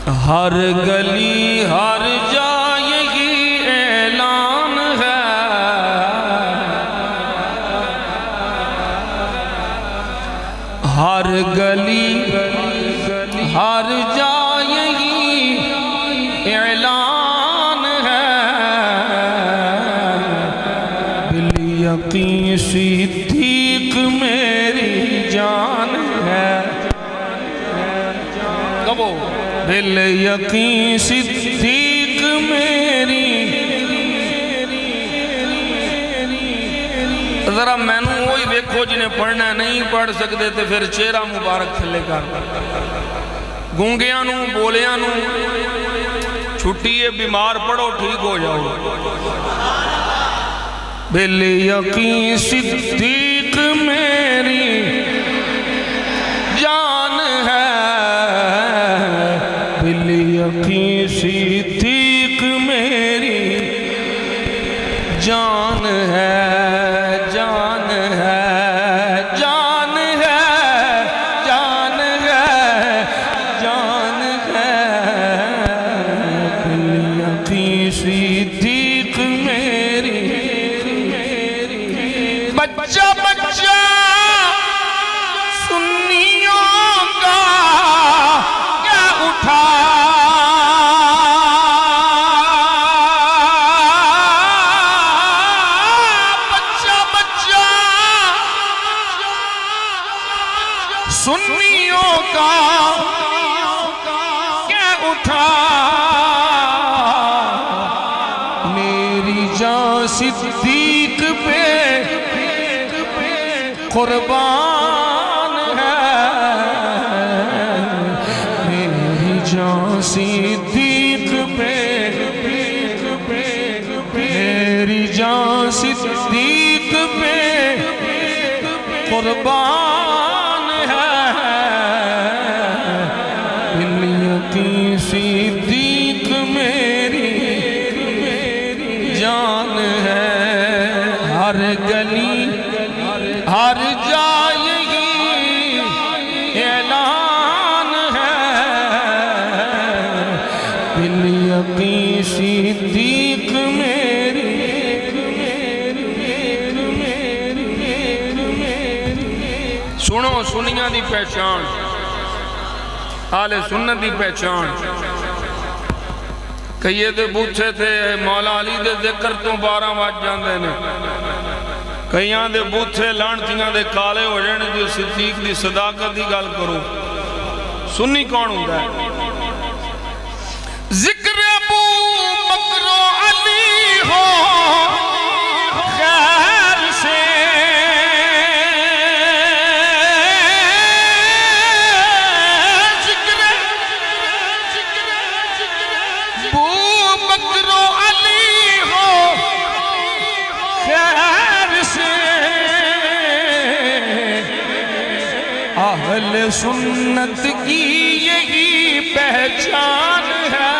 हर गली हर जाए यही ऐलान है, हर गली हर जाए यही ऐलान है। बिल यकीन सिद्दीक मेरी जान है, कबो बिल यकीन सिद्दीक मेरी। जरा मैनू वही देखो जिन्हें पढ़ना नहीं पढ़ सकते तो फिर चेहरा मुबारक थले कर। गूंगिया नू बोलिया नू छुट्टी है, बीमार पढ़ो ठीक हो जाओ। बिल यकीन सिद्दीक मेरी जान है, बिल यकीन सिद्दीक मेरी जान है, जान है, जान है, जान है, जान है। बिल यकीन सिद्दीक मेरी। बच्चा बच्चा सुन्नियों का क्या उठा, सुन्नियों का क्या उठा। मेरी जान सिद्दीक पे कुर्बान है, मेरी जान सिद्दीक पे, मेरी जान सिद्दीक पे कुर्बान है। बिल यकीन सिद्दीक मेरी जान है, हर गली हर जाएगी ऐलान है। बिल यकीन सिद्दीक मेरी। सुनो सुनिया दी पहचान, आले सुन्नत दी पहचान। कईए दे बूथे थे मौला अली दे जिक्र तो 12 वज जाते हैं, कईयां दे बूथे लाणतियां दे काले हो जाने जो सिद्दीक दी सदाकत दी गल करो। सुन्नी कौन हुंदा है? जिक्र अबू बकर अली हो खैर से, जिक्र अबू बकर अली हो खैर से। अहले सुन्नत की यही पहचान है,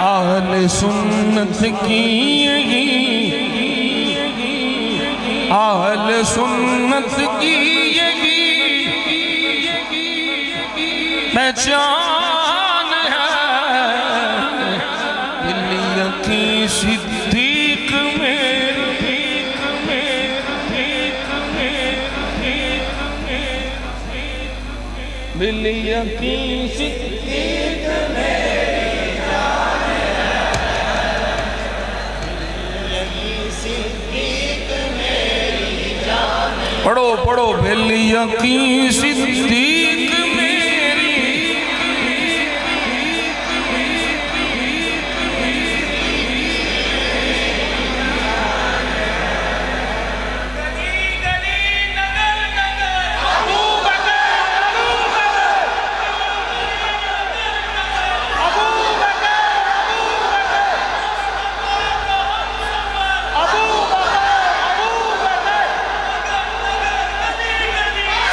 अहले सुन्नत की यही, अहले सुन्नत की यही पहचान है। बिल यकीन सिद्दीक मेरी, बिल यकीन सिद्दीक मेरी जान है, बिल यकीन सिद्दीक मेरी जान है। पढ़ो पढ़ो, बिल यकीन सिद्दीक मेरी।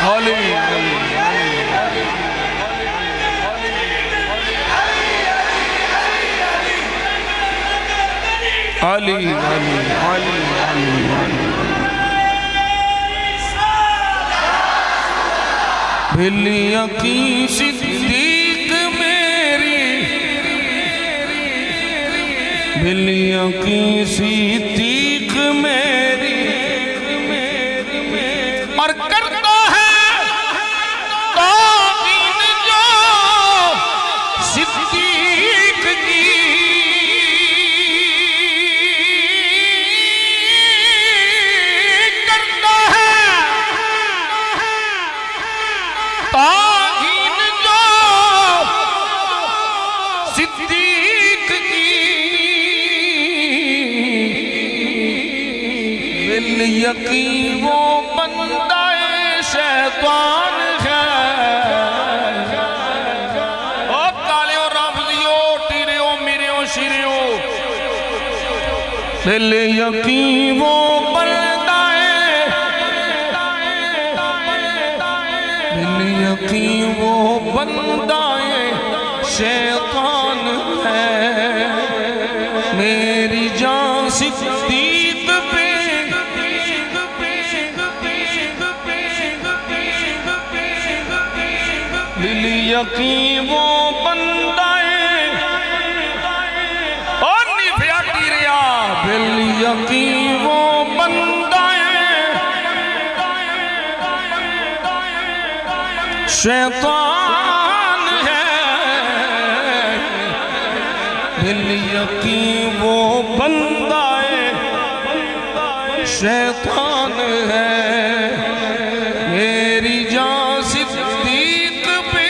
अली अली अली दिल यकीन सिद्दीक मेरी, दिल यकीन सिद्दीक मेरी, और करता है ताकीन जो सिद्दीक की, करता है ताकीन जो सिद्दीक की। बिल यकीन वो बंदाए शैतान है। ओ कालियो राफजियो टीरियो मीरियो शिरियो, बिल यकीन वो बंदाए, बिल यकीन वो बंदाए शैतान है। मेरी जान सिद्दीक पे, दिल यकीन वो बंदाए, और निफिया टीरिया, दिल यकीन वो बंदाए शैतान है। दिल यकीन वो बंदाए शैतान है। मेरी जान सिद्दीक पे,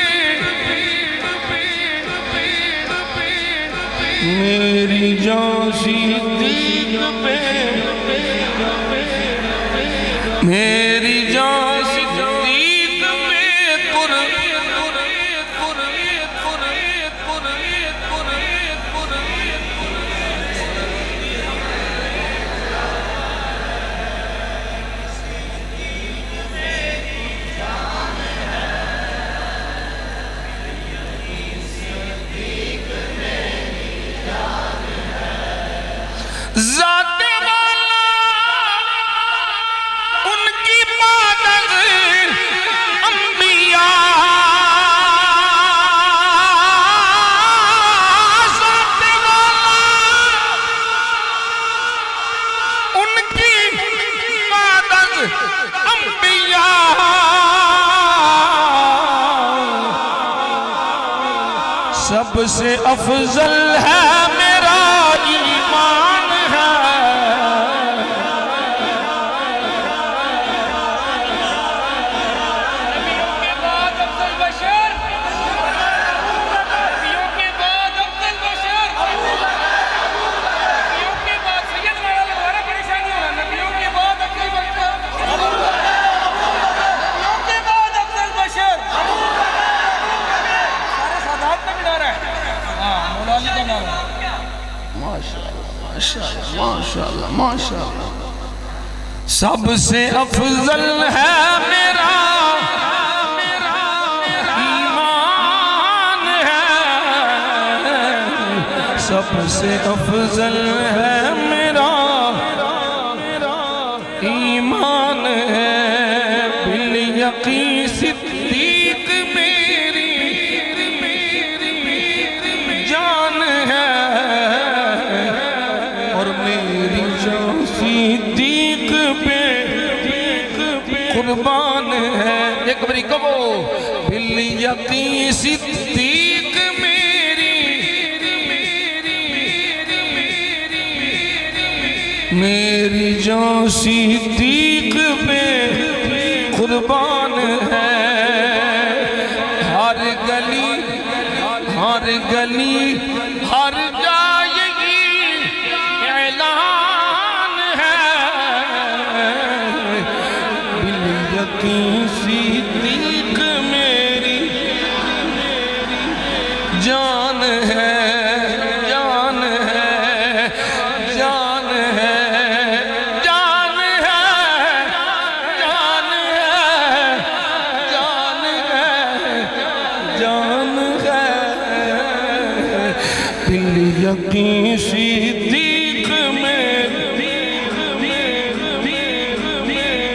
मेरी जान सिद्दीक पे, मेरी जान सिद्दीक पे कुर, ज़ाते वाला उनकी मादद अंबिया, ज़ाते वाला उनकी मादद अंबिया, सबसे अफजल है मेरा ईमान है। नबियों के बाद अफजल बशर, नबियों के बाद अफजल बशर, नबियों के बाद सैयद माला दोबारा परेशानी होगा। नबियों के बाद अफजल बशर, नबियों के बाद अफजल बशर, सारे सादात का भी नारा है। हाँ, मौला अली का नारा। माशाअल्लाह माशाअल्लाह माशाअल्लाह। सबसे अफजल है मेरा ईमान है, सबसे अफजल है मेरा ईमान है। बिल यकीन सिद्दीक मेरी जान है, और मेरी जान सिद्दीक पे कुर्बान है। एक बारी कहो, बिल यकीन सिद्दीक मेरी, मेरी जान सिद्दीक पे कुर्बान है। हर गली हर गली हर जाएगी ऐलान है। बिल यकीन सिद्दीक मेरी जान है, जान है, जान है, जान है, जान है, जान है, जान है। दिल यकीन